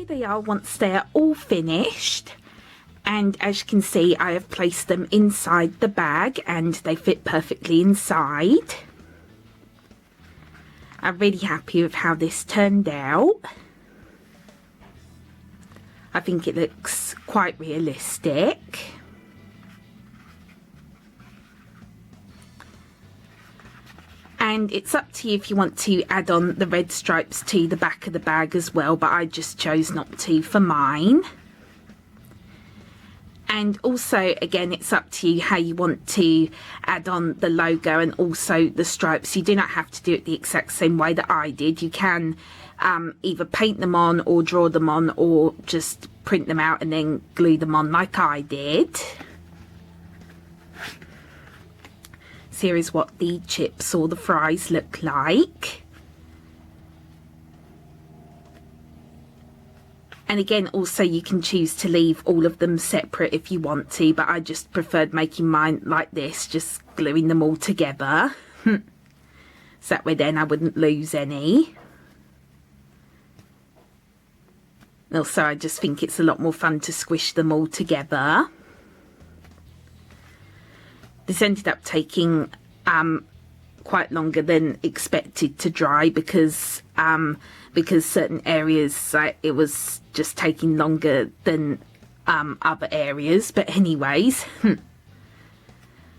they are once they're all finished. And as you can see, I have placed them inside the bag and they fit perfectly inside. I'm really happy with how this turned out. I think it looks quite realistic. And it's up to you if you want to add on the red stripes to the back of the bag as well, but I just chose not to for mine. And also, again, it's up to you how you want to add on the logo and also the stripes. You do not have to do it the exact same way that I did. You can either paint them on or draw them on or just print them out and then glue them on like I did. So here is what the chips or the fries look like. And again, also you can choose to leave all of them separate if you want to, but I just preferred making mine like this, just gluing them all together. So that way then I wouldn't lose any. Also, I just think it's a lot more fun to squish them all together. This ended up taking quite longer than expected to dry because certain areas it was just taking longer than other areas. But anyways,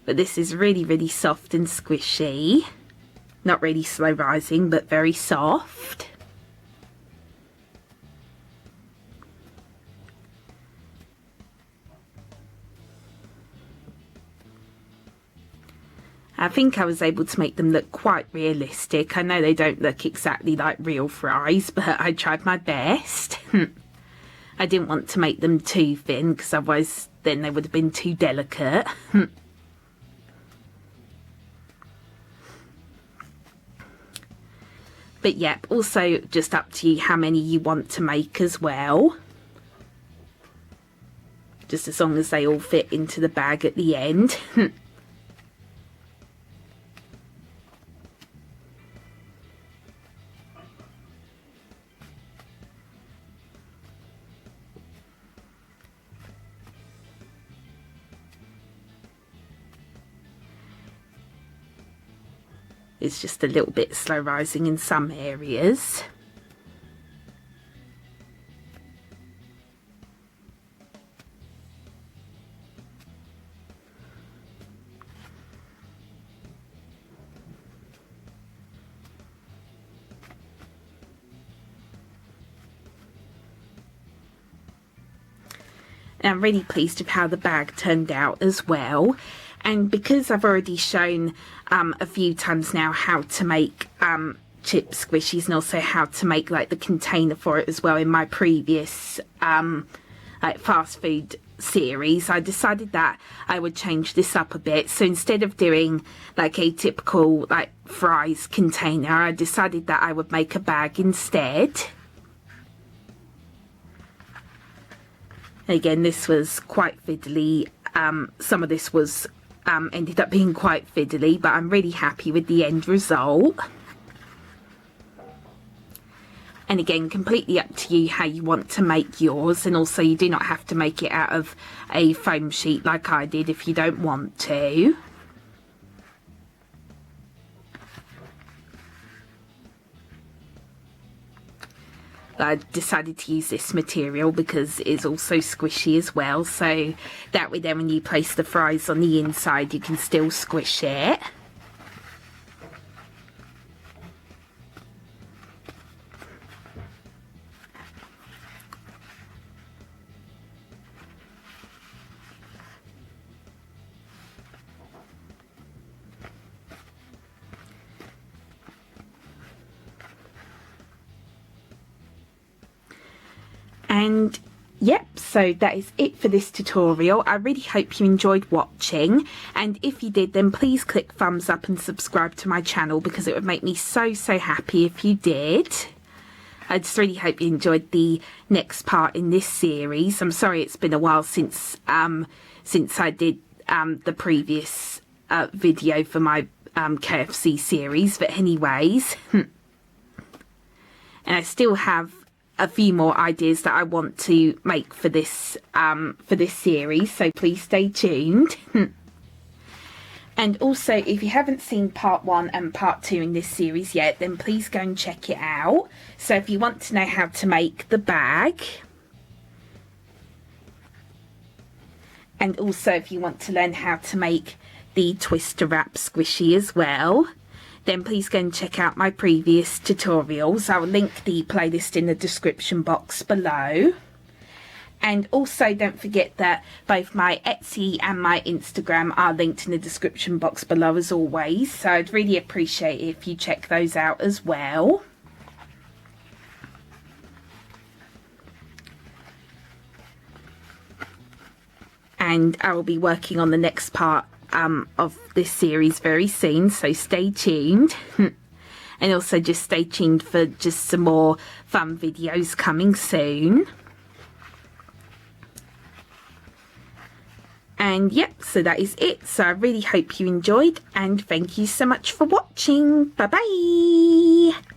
but this is really, really soft and squishy. Not really slow rising, but very soft. I think I was able to make them look quite realistic. I know they don't look exactly like real fries, but I tried my best. I didn't want to make them too thin because otherwise then they would have been too delicate. But yeah, also just up to you how many you want to make as well. Just as long as they all fit into the bag at the end. It's just a little bit slow rising in some areas. And I'm really pleased with how the bag turned out as well. And because I've already shown a few times now how to make chip squishies and also how to make like the container for it as well in my previous like fast food series, I decided that I would change this up a bit. So instead of doing like a typical like fries container, I decided that I would make a bag instead. Again, this was quite fiddly. Some of this was ended up being quite fiddly, but I'm really happy with the end result. And again, completely up to you how you want to make yours, and also you do not have to make it out of a foam sheet like I did if you don't want to. I decided to use this material because it's also squishy as well, so that way then when you place the fries on the inside you can still squish it. And yep, so that is it for this tutorial. I really hope you enjoyed watching, and if you did, then please click thumbs up and subscribe to my channel because it would make me so happy if you did. I just really hope you enjoyed the next part in this series. I'm sorry it's been a while since I did the previous video for my KFC series, but anyways. And I still have a few more ideas that I want to make for this series, so please stay tuned. And also, if you haven't seen part 1 and part 2 in this series yet, then please go and check it out. So if you want to know how to make the bag, and also if you want to learn how to make the twister wrap squishy as well, then please go and check out my previous tutorials. I'll link the playlist in the description box below. And also don't forget that both my Etsy and my Instagram are linked in the description box below as always, so I'd really appreciate it if you check those out as well. And I will be working on the next part of this series very soon, so stay tuned. And also just stay tuned for just some more fun videos coming soon. And yep, so that is it. So I really hope you enjoyed, and thank you so much for watching. Bye bye.